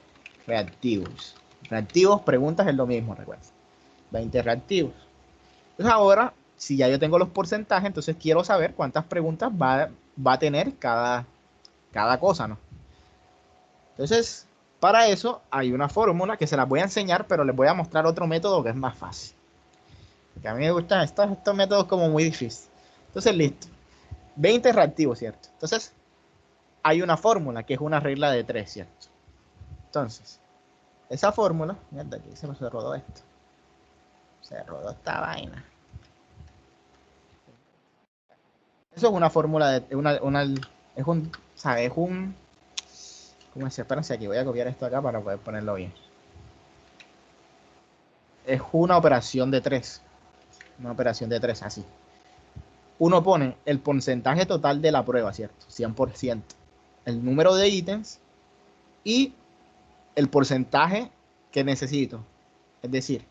reactivos. Reactivos, preguntas es lo mismo, recuerda. 20 reactivos. Entonces ahora, si ya yo tengo los porcentajes, entonces quiero saber cuántas preguntas va a tener cada cosa, ¿no? Entonces, para eso hay una fórmula que se las voy a enseñar, pero les voy a mostrar otro método que es más fácil. Porque a mí me gustan estos métodos como muy difíciles. Entonces, listo. 20 reactivos, ¿cierto? Entonces, hay una fórmula que es una regla de 3, ¿cierto? Entonces, esa fórmula, mierda, aquí se rodó esto. Se rodó esta vaina. Eso es una fórmula de es un, ¿sabes? Es un, ¿cómo se? Espérense aquí, voy a copiar esto acá para poder ponerlo bien. Es una operación de 3. Una operación de 3, así. Uno pone el porcentaje total de la prueba, ¿cierto? 100%. El número de ítems y el porcentaje que necesito. Es decir,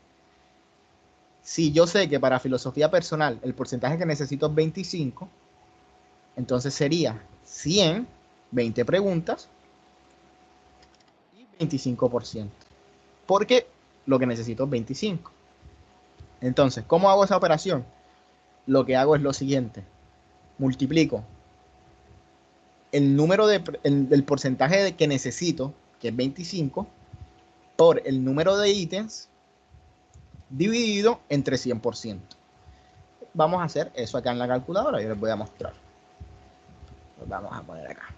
si yo sé que para filosofía personal el porcentaje que necesito es 25, entonces sería 100, 20 preguntas y 25%. Porque lo que necesito es 25. Entonces, ¿cómo hago esa operación? Lo que hago es lo siguiente. Multiplico el número el porcentaje que necesito, que es 25, por el número de ítems dividido entre 100%. Vamos a hacer eso acá en la calculadora. Yo les voy a mostrar. Pues vamos a poner acá.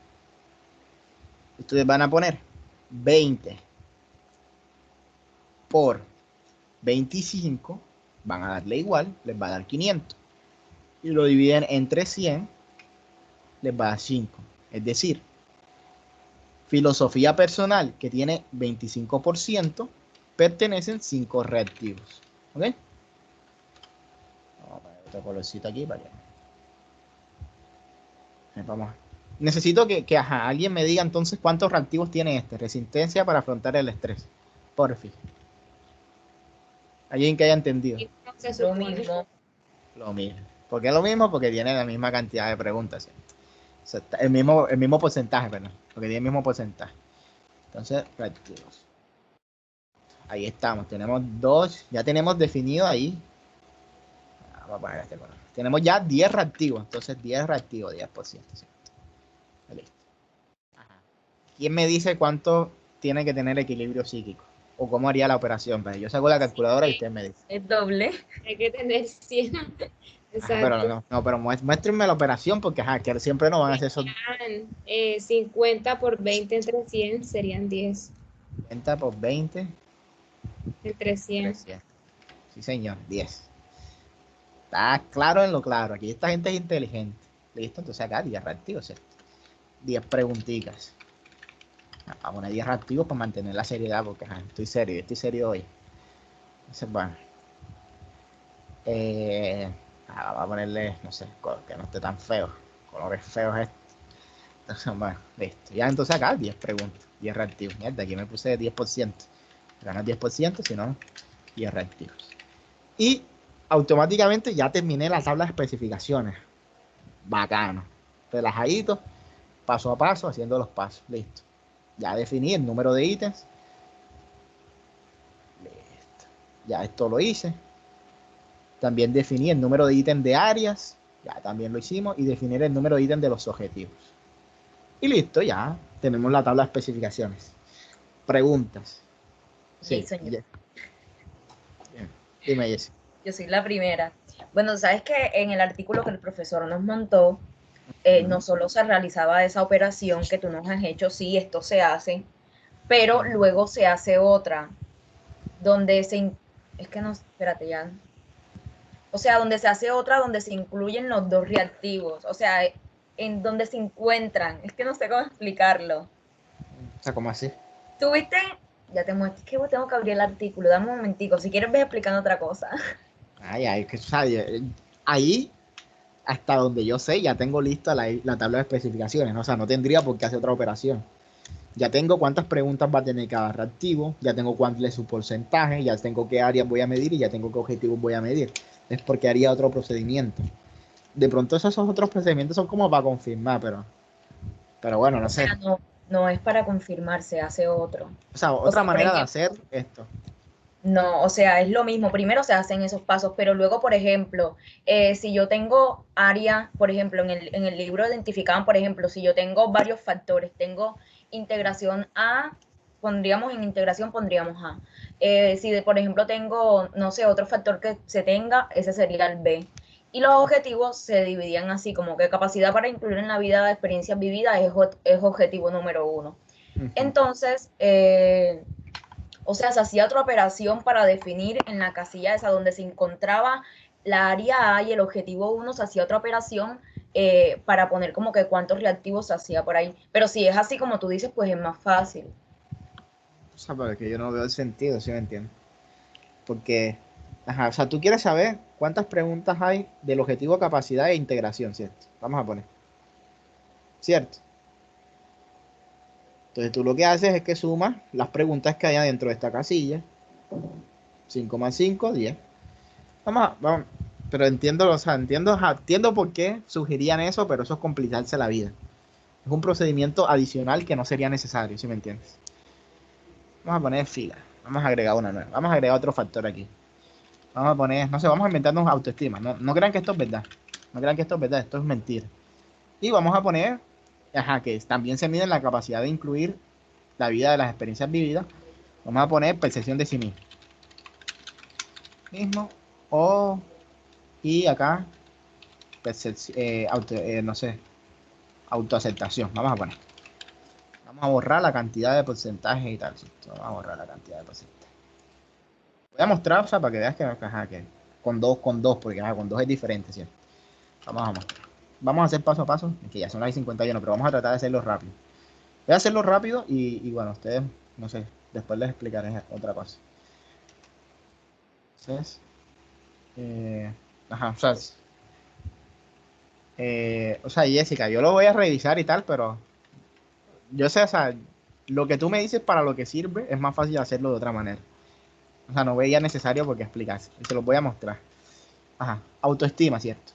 Ustedes van a poner 20 por 25. Van a darle igual. Les va a dar 500. Y lo dividen entre 100. Les va a dar 5. Es decir, filosofía personal que tiene 25%, pertenecen 5 reactivos. ¿Ok? Vamos a poner otro colorcito aquí para que... Vamos. Necesito que alguien me diga entonces cuántos reactivos tiene este. Resistencia para afrontar el estrés. Por fin. Alguien que haya entendido. Lo mismo. Lo mismo. ¿Por qué lo mismo? Porque tiene la misma cantidad de preguntas. ¿Sí? O sea, el mismo porcentaje, perdón. Porque tiene el mismo porcentaje. Entonces, reactivos. Ahí estamos. Tenemos 2. Ya tenemos definido ahí. Vamos a poner este color. Tenemos ya 10 reactivos. Entonces, 10 reactivos, 10%. ¿Sí? Listo. Ajá. ¿Quién me dice cuánto tiene que tener equilibrio psíquico? ¿O cómo haría la operación? Pues yo saco la calculadora y usted me dice. Es doble. Hay que tener 100. Exacto. Pero pero muéstrenme la operación porque que siempre no van a hacer eso. 50 por 20 entre 100 serían 10. 50 por 20. Entre 100. Sí, señor, 10. Está claro en lo claro. Aquí esta gente es inteligente. Listo, entonces acá 10 reactivos, ¿cierto? 10 preguntitas. Vamos a poner 10 reactivos para mantener la seriedad porque estoy serio hoy. Entonces, bueno. Vamos a ponerle, no sé, que no esté tan feo. Colores feos estos. Entonces, bueno, listo. Ya entonces acá 10 preguntas, 10 reactivos. Mierda, aquí me puse 10%. Ganas 10%, si no, 10 reactivos. Y automáticamente ya terminé la tabla de especificaciones. Bacano. Relajadito, paso a paso, haciendo los pasos. Listo. Ya definí el número de ítems. Listo. Ya esto lo hice. También definí el número de ítems de áreas. Ya también lo hicimos. Y definir el número de ítems de los objetivos. Y listo, ya tenemos la tabla de especificaciones. Preguntas. Sí, Bien. Dime, Jessy. Yo soy la primera. Bueno, sabes que en el artículo que el profesor nos montó, no solo se realizaba esa operación que tú nos has hecho, sí, esto se hace, pero luego se hace otra, donde espérate ya. O sea, donde se hace otra, donde se incluyen los 2 reactivos, o sea, en donde se encuentran, es que no sé cómo explicarlo. O sea, ¿cómo así? ¿Tú viste? Ya te muestro, es que tengo que abrir el artículo, dame un momentico, si quieres ves explicando otra cosa. Ay, que ahí, hasta donde yo sé, ya tengo lista la tabla de especificaciones, ¿no? O sea, no tendría por qué hacer otra operación. Ya tengo cuántas preguntas va a tener cada reactivo, ya tengo cuánto es su porcentaje, ya tengo qué áreas voy a medir y ya tengo qué objetivos voy a medir. Es porque haría otro procedimiento. De pronto esos otros procedimientos son como para confirmar, pero bueno, no O sé. sea, no es para confirmar, se hace otro. O sea, O otra sea, por manera de ejemplo, hacer esto. no, o sea, es lo mismo. Primero se hacen esos pasos, pero luego, por ejemplo, si yo tengo área, por ejemplo, en el libro identificaban, por ejemplo, si yo tengo varios factores, tengo integración A, pondríamos en integración, pondríamos A. Si, por ejemplo, tengo, no sé, otro factor que se tenga, ese sería el B. Y los objetivos se dividían así, como que capacidad para incluir en la vida experiencias vividas es objetivo número 1. Ujú. Entonces, o sea, se hacía otra operación para definir en la casilla esa donde se encontraba la área A y el objetivo 1, se hacía otra operación para poner como que cuántos reactivos se hacía por ahí. Pero si es así como tú dices, pues es más fácil. O sea, porque yo no veo el sentido, ¿sí me entiendes? Porque, ajá, o sea, tú quieres saber cuántas preguntas hay del objetivo capacidad e integración, ¿cierto? Vamos a poner, ¿cierto? Entonces tú lo que haces es que sumas las preguntas que haya dentro de esta casilla. 5 más 5, 10. Vamos, pero entiendo, o sea, entiendo por qué sugerían eso, pero eso es complicarse la vida. Es un procedimiento adicional que no sería necesario, ¿sí me entiendes? Vamos a poner fila. Vamos a agregar una nueva. Vamos a agregar otro factor aquí. Vamos a poner, no sé, vamos a inventarnos autoestima. No crean que esto es verdad. No crean que esto es verdad, esto es mentira. Y vamos a poner, ajá, que también se mide la capacidad de incluir la vida de las experiencias vividas. Vamos a poner percepción de sí mismo. O, y acá, no sé, autoaceptación. Vamos a poner. Vamos a borrar la cantidad de porcentaje y tal. ¿Cierto? Vamos a borrar la cantidad de porcentaje. Voy a mostrar, o sea, para que veas que, ajá, que con dos, porque ajá, con dos es diferente, ¿cierto? Vamos a mostrar. Vamos a hacer paso a paso, que ya son las 51, pero vamos a tratar de hacerlo rápido. Voy a hacerlo rápido y bueno, ustedes, no sé, después les explicaré otra cosa. Entonces, ajá, o sea, Jessica, yo lo voy a revisar y tal, pero yo sé, o sea, lo que tú me dices para lo que sirve es más fácil hacerlo de otra manera. O sea, no veía necesario porque explicarse. Y se los voy a mostrar. Ajá, autoestima, ¿cierto?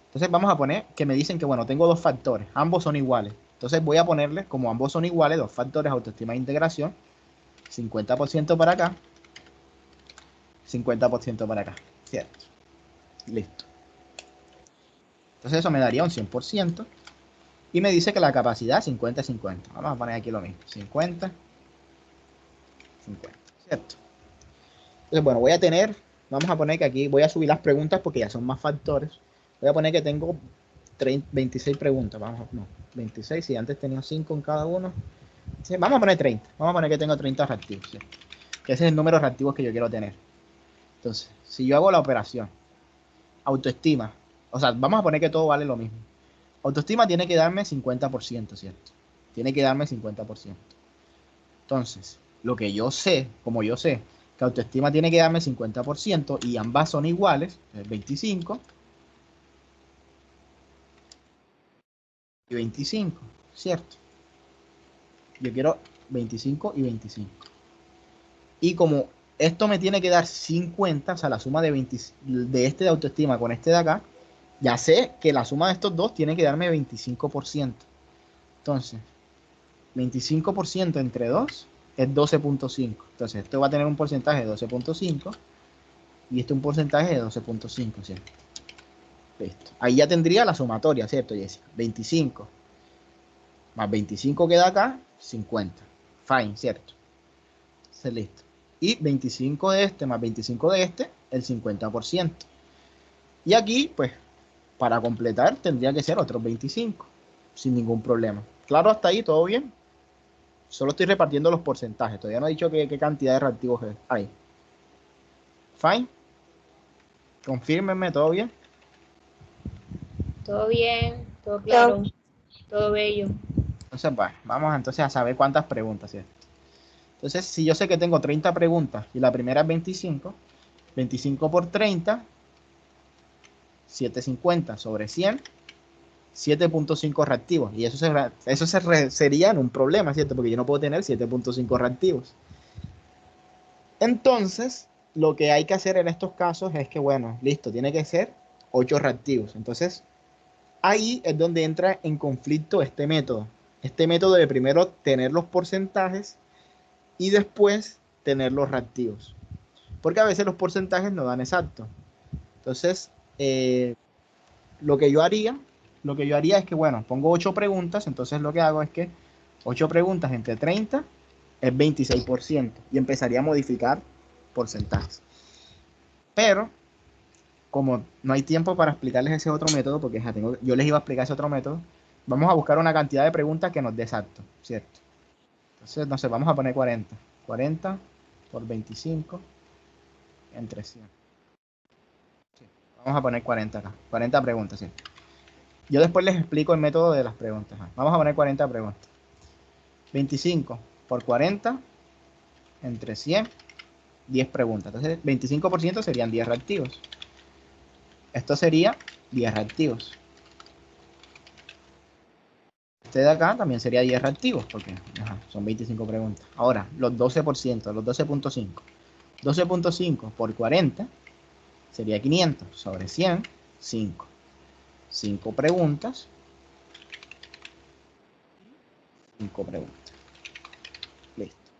Entonces vamos a poner que me dicen que, bueno, tengo dos factores, ambos son iguales. Entonces voy a ponerle, como ambos son iguales, dos factores, autoestima e integración, 50% para acá, 50% para acá, ¿cierto? Listo. Entonces eso me daría un 100% y me dice que la capacidad 50-50. Vamos a poner aquí lo mismo, 50-50, ¿cierto? Entonces, bueno, vamos a poner que aquí voy a subir las preguntas porque ya son más factores. Voy a poner que tengo 26 preguntas, no, 26, si antes tenía 5 en cada uno. Sí, vamos a poner 30, vamos a poner que tengo 30 reactivos, ¿sí? Que ese es el número de reactivos que yo quiero tener. Entonces, si yo hago la operación, autoestima, o sea, vamos a poner que todo vale lo mismo. Autoestima tiene que darme 50%, ¿cierto? Tiene que darme 50%. Entonces, lo que yo sé, como yo sé que autoestima tiene que darme 50% y ambas son iguales, 25 y 25, ¿cierto? Yo quiero 25 y 25. Y como esto me tiene que dar 50, o sea, la suma de, 20, de este de autoestima con este de acá, ya sé que la suma de estos dos tiene que darme 25%. Entonces, 25% entre 2 es 12.5. Entonces, esto va a tener un porcentaje de 12.5 y este un porcentaje de 12.5, ¿cierto? Listo. Ahí ya tendría la sumatoria, ¿cierto, Jessica? 25 más 25 queda acá, 50. Fine, ¿cierto? Entonces, listo. Y 25 de este más 25 de este, el 50%. Y aquí, pues, para completar, tendría que ser otros 25, sin ningún problema. Claro, hasta ahí, todo bien. Solo estoy repartiendo los porcentajes. Todavía no he dicho qué cantidad de reactivos hay. Fine. Confírmenme, todo bien. Todo bien, todo claro, todo bello. Entonces, vamos entonces a saber cuántas preguntas, ¿cierto? Entonces, si yo sé que tengo 30 preguntas y la primera es 25, 25 por 30, 750 sobre 100, 7.5 reactivos. Y eso sería un problema, ¿cierto? Porque yo no puedo tener 7.5 reactivos. Entonces, lo que hay que hacer en estos casos es que, bueno, listo, tiene que ser 8 reactivos. Entonces, ahí es donde entra en conflicto este método. Este método de primero tener los porcentajes y después tener los reactivos. Porque a veces los porcentajes no dan exacto. Entonces, lo que yo haría es que, bueno, pongo 8 preguntas, entonces lo que hago es que 8 preguntas entre 30 es 26% y empezaría a modificar porcentajes. Pero, como no hay tiempo para explicarles ese otro método, porque yo les iba a explicar ese otro método, vamos a buscar una cantidad de preguntas que nos dé exacto, ¿cierto? Entonces, no sé, vamos a poner 40. 40 por 25 entre 100. Sí, vamos a poner 40 acá. 40 preguntas, sí. Yo después les explico el método de las preguntas. Vamos a poner 40 preguntas. 25 por 40 entre 100, 10 preguntas. Entonces, 25% serían 10 reactivos. Esto sería 10 reactivos. Este de acá también sería 10 reactivos, porque son 25 preguntas. Ahora, los 12%, los 12.5. 12.5 por 40 sería 500 sobre 100, 5. 5 preguntas. 5 preguntas. Listo.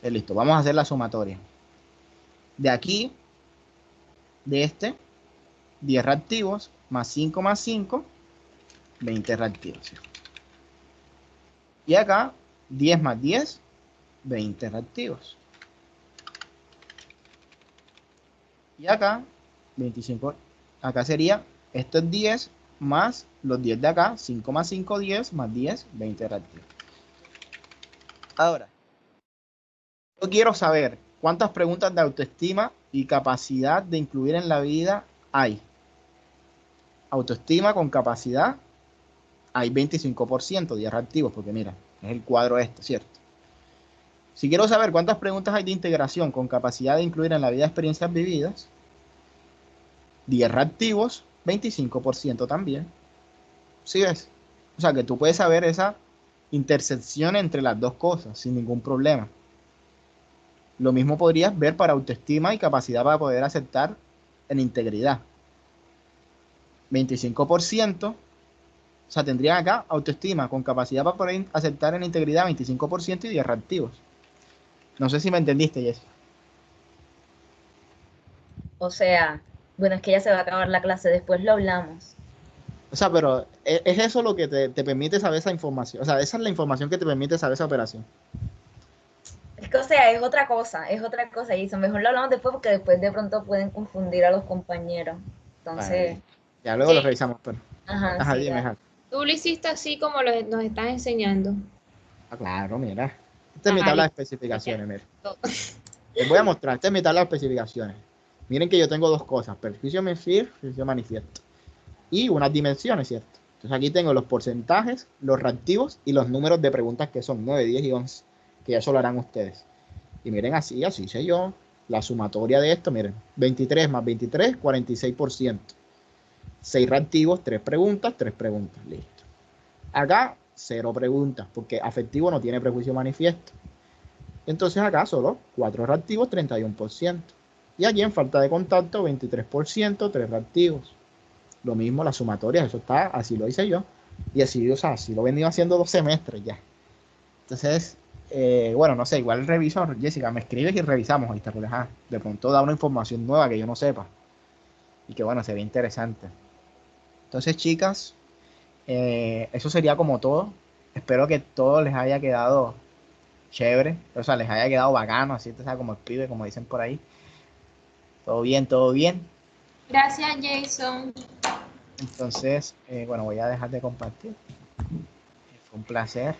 Listo. Vamos a hacer la sumatoria. De aquí, de este, 10 reactivos, más 5 más 5, 20 reactivos. Y acá, 10 más 10, 20 reactivos. Y acá, 25. Acá sería, esto es 10 más los 10 de acá, 5 más 5, 10, más 10, 20 reactivos. Ahora, yo quiero saber cuántas preguntas de autoestima y capacidad de incluir en la vida hay. Autoestima con capacidad, hay 25%, 10 reactivos, porque mira, es el cuadro este, ¿cierto? Si quiero saber cuántas preguntas hay de integración con capacidad de incluir en la vida experiencias vividas, 10 reactivos, 25% también. ¿Sí ves? O sea que tú puedes saber esa intersección entre las dos cosas sin ningún problema. Lo mismo podrías ver para autoestima y capacidad para poder aceptar en integridad. 25%, o sea, tendrían acá autoestima con capacidad para poder aceptar en integridad 25% y 10 reactivos. No sé si me entendiste, Jess. O sea, bueno, es que ya se va a acabar la clase, después lo hablamos. O sea, pero es eso lo que te permite saber esa información. O sea, esa es la información que te permite saber esa operación. Es que, o sea, es otra cosa, y eso mejor lo hablamos después porque después de pronto pueden confundir a los compañeros. Entonces, Vale. Ya luego lo Sí. revisamos, pero. ajá, Ajá, sí, dime, dale. ajá. Tú lo hiciste así como nos estás enseñando. Ah, claro, mira. Esta es mi Ah, tabla de listo. especificaciones, mira. Todo. Les voy a mostrar, esta es mi tabla de especificaciones. Miren que yo tengo dos cosas, perjuicio mentir, perjuicio manifiesto. Y unas dimensiones, ¿cierto? Entonces aquí tengo los porcentajes, los reactivos y los números de preguntas que son 9, 10 y 11, que ya eso lo harán ustedes. Y miren así hice yo. La sumatoria de esto, miren, 23 más 23, 46%. 6 reactivos, 3 preguntas, listo. Acá, 0 preguntas, porque afectivo no tiene prejuicio manifiesto. Entonces acá solo 4 reactivos, 31%. Y aquí en falta de contacto, 23%, 3 reactivos. Lo mismo las sumatorias, eso está, así lo hice yo. Y así, o sea, así lo he venido haciendo 2 semestres ya. Entonces, bueno, no sé, igual el revisor, Jessica, me escribes y revisamos, ¿viste? Porque, de pronto da una información nueva que yo no sepa. Y que bueno, sería interesante. Entonces, chicas, eso sería como todo. Espero que todo les haya quedado chévere, o sea, les haya quedado bacano, así, o sea, como el pibe, como dicen por ahí. Todo bien, todo bien. Gracias, Jason. Entonces, bueno, voy a dejar de compartir. Fue un placer.